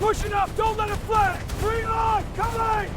Pushing up! Don't let it flag! Green line! Coming!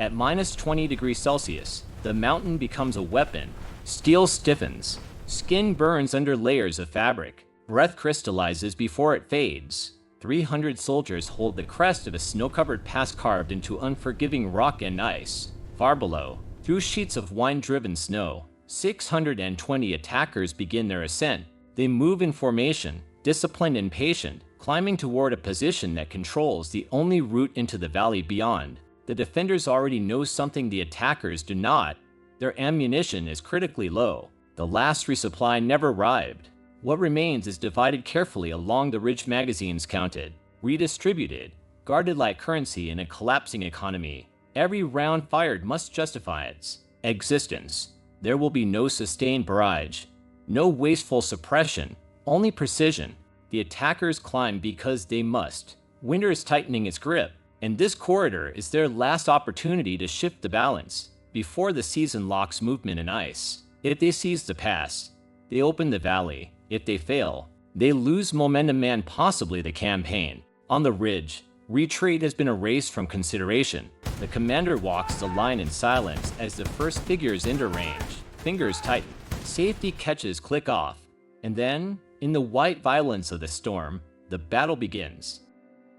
At minus 20 degrees Celsius, the mountain becomes a weapon. Steel stiffens. Skin burns under layers of fabric. Breath crystallizes before it fades. 300 soldiers hold the crest of a snow-covered pass carved into unforgiving rock and ice. Far below, through sheets of wind-driven snow, 620 attackers begin their ascent. They move in formation, disciplined and patient, climbing toward a position that controls the only route into the valley beyond. The defenders already know something the attackers do not. Their ammunition is critically low. The last resupply never arrived. What remains is divided carefully along the ridge, magazines counted, redistributed, guarded like currency in a collapsing economy. Every round fired must justify its existence. There will be no sustained barrage, no wasteful suppression, only precision. The attackers climb because they must. Winter is tightening its grip, and this corridor is their last opportunity to shift the balance before the season locks movement in ice. If they seize the pass, they open the valley. If they fail, they lose momentum and possibly the campaign. On the ridge, retreat has been erased from consideration. The commander walks the line in silence as the first figures enter range. Fingers tighten. Safety catches click off. And then, in the white violence of the storm, the battle begins.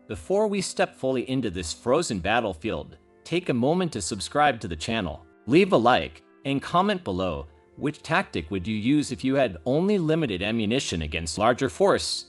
Before we step fully into this frozen battlefield, take a moment to subscribe to the channel. Leave a like, and comment below which tactic would you use if you had only limited ammunition against larger force.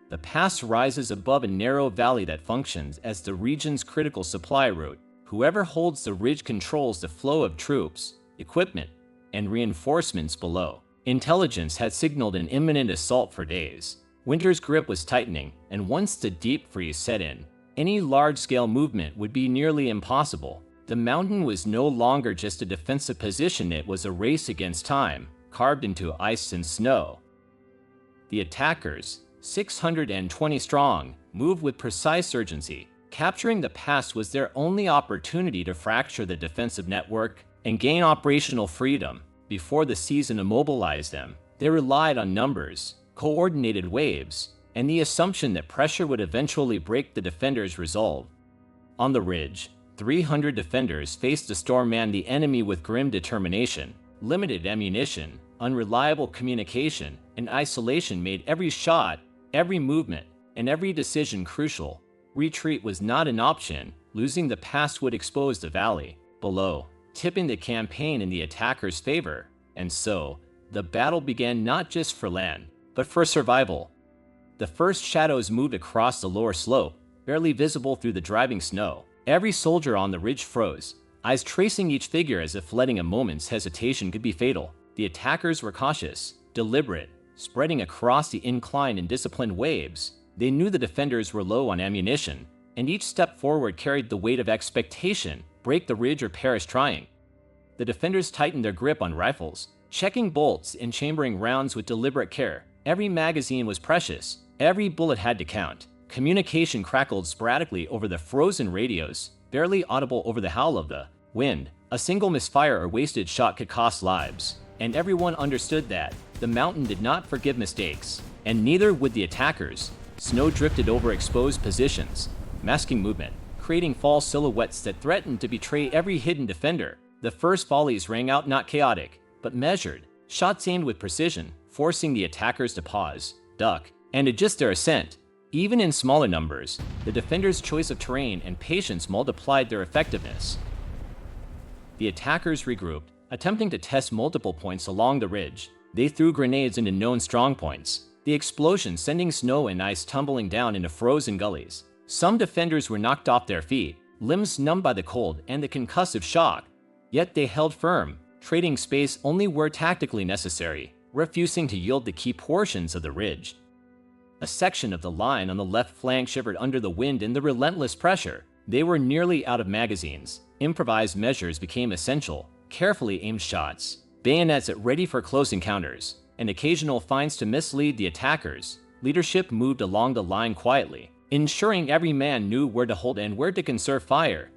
The pass rises above a narrow valley that functions as the region's critical supply route. Whoever holds the ridge controls the flow of troops, equipment, and reinforcements below. Intelligence had signaled an imminent assault for days. Winter's grip was tightening, and once the deep freeze set in, any large-scale movement would be nearly impossible. The mountain was no longer just a defensive position, it was a race against time, carved into ice and snow. The attackers, 620 strong, moved with precise urgency. Capturing the pass was their only opportunity to fracture the defensive network and gain operational freedom. Before the season immobilized them, they relied on numbers, coordinated waves, and the assumption that pressure would eventually break the defenders' resolve. On the ridge, 300 defenders faced the storm and the enemy with grim determination. Limited ammunition, unreliable communication, and isolation made every shot, every movement, and every decision crucial. Retreat was not an option. Losing the pass would expose the valley below, tipping the campaign in the attackers' favor. And so, the battle began not just for land, but for survival. The first shadows moved across the lower slope, barely visible through the driving snow. Every soldier on the ridge froze, eyes tracing each figure as if letting a moment's hesitation could be fatal. The attackers were cautious, deliberate, spreading across the incline in disciplined waves. They knew the defenders were low on ammunition, and each step forward carried the weight of expectation: break the ridge or perish trying. The defenders tightened their grip on rifles, checking bolts and chambering rounds with deliberate care. Every magazine was precious, every bullet had to count. Communication crackled sporadically over the frozen radios, barely audible over the howl of the wind. A single misfire or wasted shot could cost lives, and everyone understood that. The mountain did not forgive mistakes, and neither would the attackers. Snow drifted over exposed positions, masking movement, creating false silhouettes that threatened to betray every hidden defender. The first volleys rang out not chaotic, but measured, shots aimed with precision, forcing the attackers to pause, duck, and adjust their ascent. Even in smaller numbers, the defenders' choice of terrain and patience multiplied their effectiveness. The attackers regrouped, attempting to test multiple points along the ridge. They threw grenades into known strongpoints, the explosion sending snow and ice tumbling down into frozen gullies. Some defenders were knocked off their feet, limbs numbed by the cold and the concussive shock. Yet they held firm, trading space only where tactically necessary, refusing to yield the key portions of the ridge. A section of the line on the left flank shivered under the wind and the relentless pressure. They were nearly out of magazines. Improvised measures became essential: carefully aimed shots, bayonets ready for close encounters, and occasional finds to mislead the attackers. Leadership moved along the line quietly, ensuring every man knew where to hold and where to conserve fire.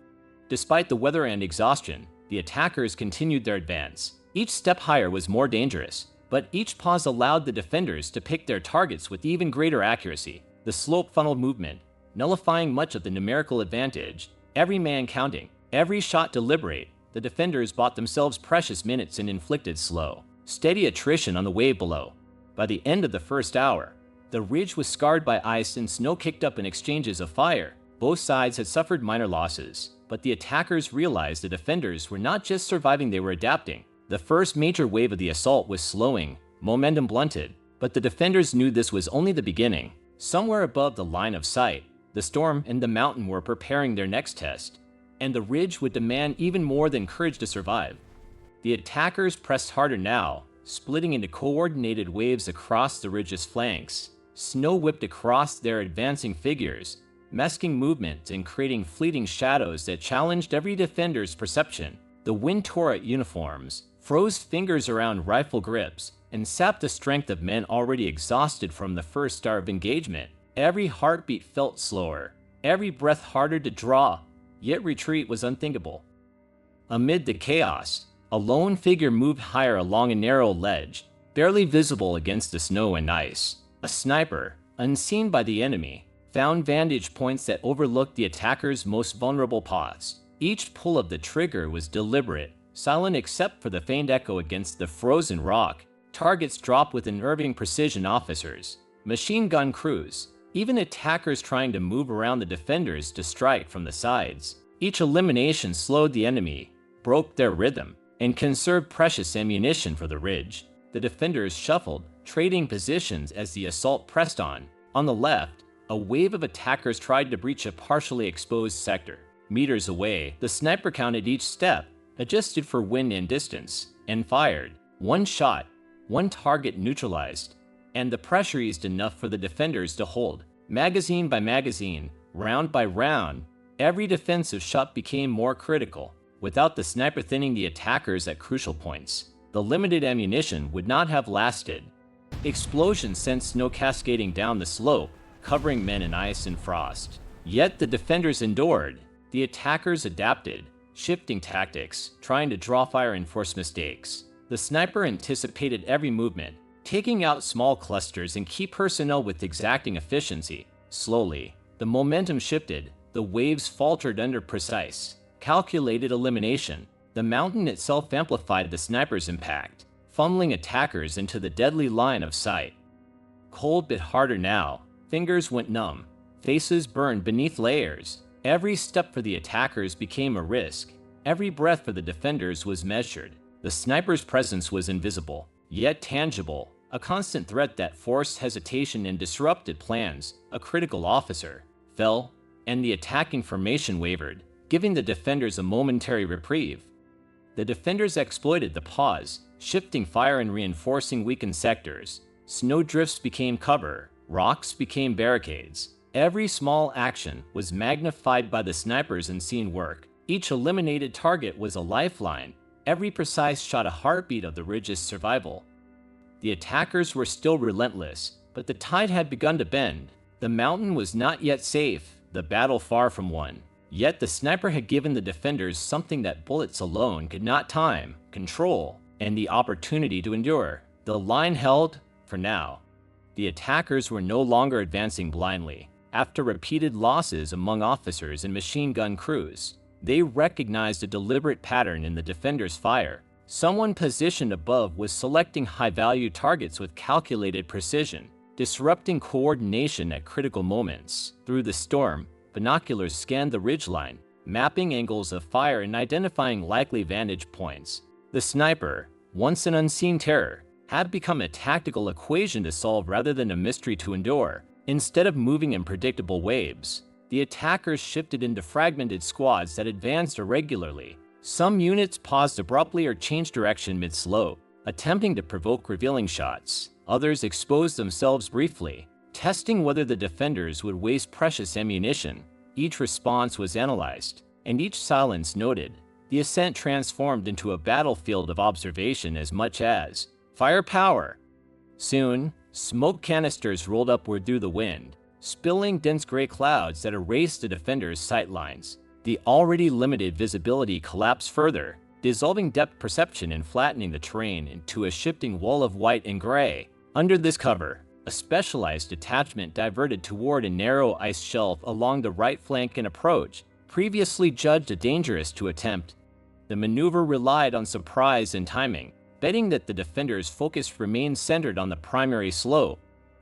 Despite the weather and exhaustion, the attackers continued their advance. Each step higher was more dangerous, but each pause allowed the defenders to pick their targets with even greater accuracy. The slope funneled movement, nullifying much of the numerical advantage. Every man counting, every shot deliberate, the defenders bought themselves precious minutes and inflicted slow, steady attrition on the wave below. By the end of the first hour, the ridge was scarred by ice and snow kicked up in exchanges of fire. Both sides had suffered minor losses, but the attackers realized the defenders were not just surviving, they were adapting. The first major wave of the assault was slowing, momentum blunted, but the defenders knew this was only the beginning. Somewhere above the line of sight, the storm and the mountain were preparing their next test, and the ridge would demand even more than courage to survive. The attackers pressed harder now, splitting into coordinated waves across the ridge's flanks. Snow whipped across their advancing figures, masking movement and creating fleeting shadows that challenged every defender's perception. The wind tore at uniforms, froze fingers around rifle grips, and sapped the strength of men already exhausted from the first hour of engagement. Every heartbeat felt slower, every breath harder to draw, yet retreat was unthinkable. Amid the chaos, a lone figure moved higher along a narrow ledge, barely visible against the snow and ice. A sniper, unseen by the enemy, found vantage points that overlooked the attacker's most vulnerable spots. Each pull of the trigger was deliberate, silent except for the faint echo against the frozen rock. Targets dropped with unnerving precision. Officers, machine gun crews, even attackers trying to move around the defenders to strike from the sides. Each elimination slowed the enemy, broke their rhythm, and conserved precious ammunition for the ridge. The defenders shuffled, trading positions as the assault pressed on. On the left, a wave of attackers tried to breach a partially exposed sector. Meters away, the sniper counted each step, adjusted for wind and distance, and fired. One shot, one target neutralized, and the pressure eased enough for the defenders to hold. Magazine by magazine, round by round, every defensive shot became more critical. Without the sniper thinning the attackers at crucial points, the limited ammunition would not have lasted. Explosions sent snow cascading down the slope, covering men in ice and frost. Yet the defenders endured. The attackers adapted, shifting tactics, trying to draw fire and force mistakes. The sniper anticipated every movement, taking out small clusters and key personnel with exacting efficiency. Slowly, the momentum shifted. The waves faltered under precise, calculated elimination. The mountain itself amplified the sniper's impact, funneling attackers into the deadly line of sight. Cold bit harder now. Fingers went numb. Faces burned beneath layers. Every step for the attackers became a risk. Every breath for the defenders was measured. The sniper's presence was invisible, yet tangible, a constant threat that forced hesitation and disrupted plans. A critical officer fell, and the attacking formation wavered, giving the defenders a momentary reprieve. The defenders exploited the pause, shifting fire and reinforcing weakened sectors. Snowdrifts became cover, rocks became barricades. Every small action was magnified by the sniper's unseen work. Each eliminated target was a lifeline. Every precise shot a heartbeat of the ridge's survival. The attackers were still relentless, but the tide had begun to bend. The mountain was not yet safe, the battle far from won. Yet the sniper had given the defenders something that bullets alone could not: time, control, and the opportunity to endure. The line held, for now. The attackers were no longer advancing blindly. After repeated losses among officers and machine gun crews, they recognized a deliberate pattern in the defenders' fire. Someone positioned above was selecting high-value targets with calculated precision, disrupting coordination at critical moments. Through the storm, binoculars scanned the ridgeline, mapping angles of fire and identifying likely vantage points. The sniper, once an unseen terror, had become a tactical equation to solve rather than a mystery to endure. Instead of moving in predictable waves, the attackers shifted into fragmented squads that advanced irregularly. Some units paused abruptly or changed direction mid-slope, attempting to provoke revealing shots. Others exposed themselves briefly, testing whether the defenders would waste precious ammunition. Each response was analyzed, and each silence noted. The ascent transformed into a battlefield of observation as much as firepower. Soon, smoke canisters rolled upward through the wind, spilling dense gray clouds that erased the defenders' sightlines. The already limited visibility collapsed further, dissolving depth perception and flattening the terrain into a shifting wall of white and gray. Under this cover, A specialized detachment diverted toward a narrow ice shelf along the right flank and approach, previously judged dangerous to attempt. The maneuver relied on surprise and timing, betting that the defenders' focus remained centered on the primary slope.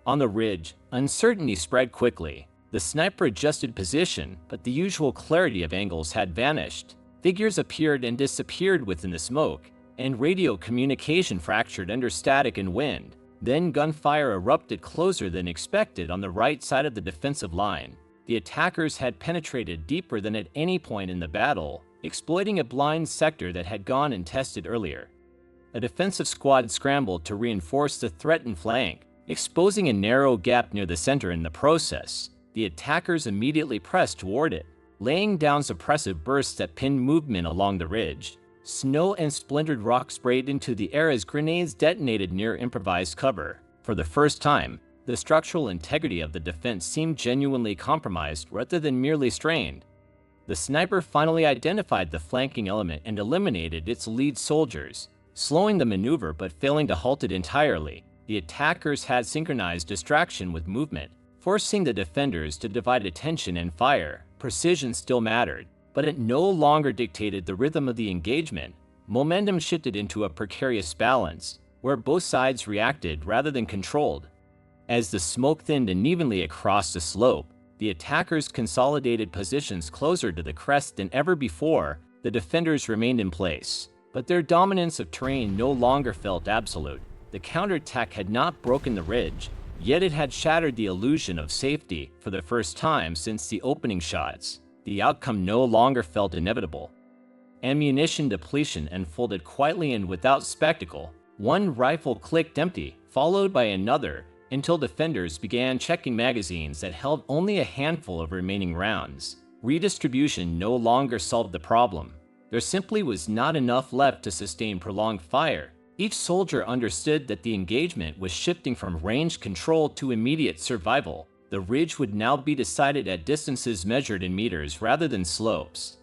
On the ridge, uncertainty spread quickly. The sniper adjusted position, but the usual clarity of angles had vanished. Figures appeared and disappeared within the smoke, and radio communication fractured under static and wind. Then gunfire erupted closer than expected on the right side of the defensive line. The attackers had penetrated deeper than at any point in the battle, exploiting a blind sector that had gone untested earlier. A defensive squad scrambled to reinforce the threatened flank, exposing a narrow gap near the center in the process. The attackers immediately pressed toward it, laying down suppressive bursts that pinned movement along the ridge. Snow and splintered rock sprayed into the air as grenades detonated near improvised cover. For the first time, the structural integrity of the defense seemed genuinely compromised rather than merely strained. The sniper finally identified the flanking element and eliminated its lead soldiers, slowing the maneuver but failing to halt it entirely. The attackers had synchronized distraction with movement, forcing the defenders to divide attention and fire. Precision still mattered, but it no longer dictated the rhythm of the engagement. Momentum shifted into a precarious balance, where both sides reacted rather than controlled. As the smoke thinned unevenly across the slope, the attackers consolidated positions closer to the crest than ever before. The defenders remained in place, but their dominance of terrain no longer felt absolute. The counterattack had not broken the ridge, yet it had shattered the illusion of safety for the first time since the opening shots. The outcome no longer felt inevitable. Ammunition depletion unfolded quietly and without spectacle. One rifle clicked empty, followed by another, until defenders began checking magazines that held only a handful of remaining rounds. Redistribution no longer solved the problem. There simply was not enough left to sustain prolonged fire. Each soldier understood that the engagement was shifting from range control to immediate survival. The ridge would now be decided at distances measured in meters rather than slopes.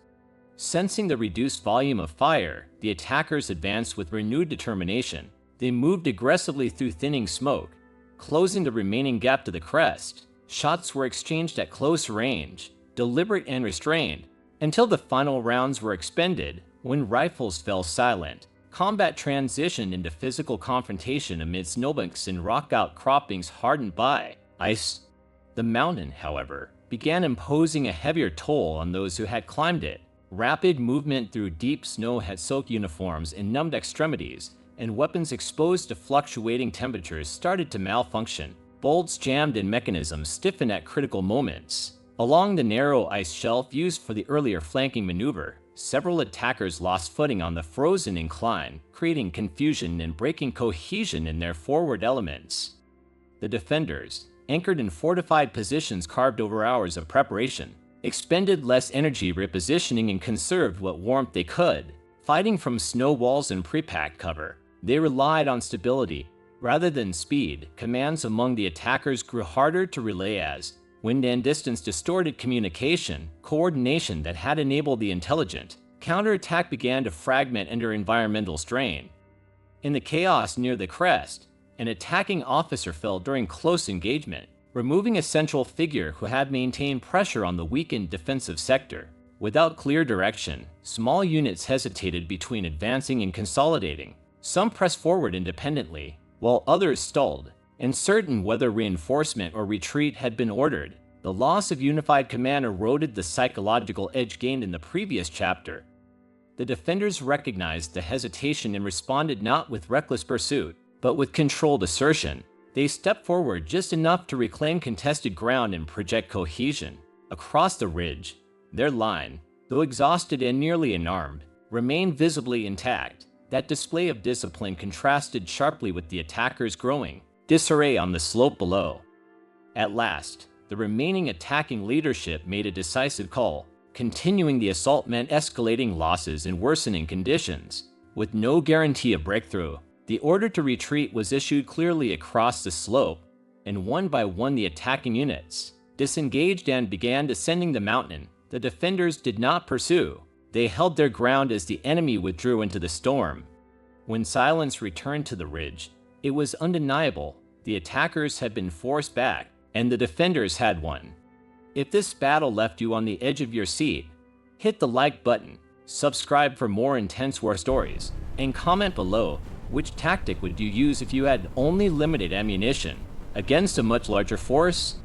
Sensing the reduced volume of fire, the attackers advanced with renewed determination. They moved aggressively through thinning smoke, closing the remaining gap to the crest. Shots were exchanged at close range, deliberate and restrained, until the final rounds were expended. When rifles fell silent, combat transitioned into physical confrontation amid snowbanks and rock outcroppings hardened by ice. The mountain, however, began imposing a heavier toll on those who had climbed it. Rapid movement through deep snow had soaked uniforms and numbed extremities, and weapons exposed to fluctuating temperatures started to malfunction. Bolts jammed and mechanisms stiffened at critical moments. Along the narrow ice shelf used for the earlier flanking maneuver, several attackers lost footing on the frozen incline, creating confusion and breaking cohesion in their forward elements. The defenders, anchored in fortified positions carved over hours of preparation, expended less energy repositioning and conserved what warmth they could. Fighting from snow walls and pre-packed cover, they relied on stability rather than speed. Commands among the attackers grew harder to relay as wind and distance distorted communication. Coordination that had enabled the intelligent counterattack began to fragment under environmental strain. In the chaos near the crest, an attacking officer fell during close engagement, removing a central figure who had maintained pressure on the weakened defensive sector. Without clear direction, small units hesitated between advancing and consolidating. Some pressed forward independently, while others stalled, uncertain whether reinforcement or retreat had been ordered. The loss of unified command eroded the psychological edge gained in the previous chapter. The defenders recognized the hesitation and responded not with reckless pursuit, but with controlled assertion. They stepped forward just enough to reclaim contested ground and project cohesion. Across the ridge, their line, though exhausted and nearly unarmed, remained visibly intact. That display of discipline contrasted sharply with the attackers' growing disarray on the slope below. At last, the remaining attacking leadership made a decisive call. Continuing the assault meant escalating losses and worsening conditions. With no guarantee of breakthrough, the order to retreat was issued clearly across the slope, and one by one the attacking units disengaged and began descending the mountain. The defenders did not pursue. They held their ground as the enemy withdrew into the storm. When silence returned to the ridge, it was undeniable. The attackers had been forced back, and the defenders had won. If this battle left you on the edge of your seat, hit the like button, subscribe for more intense war stories, and comment below which tactic would you use if you had only limited ammunition against a much larger force.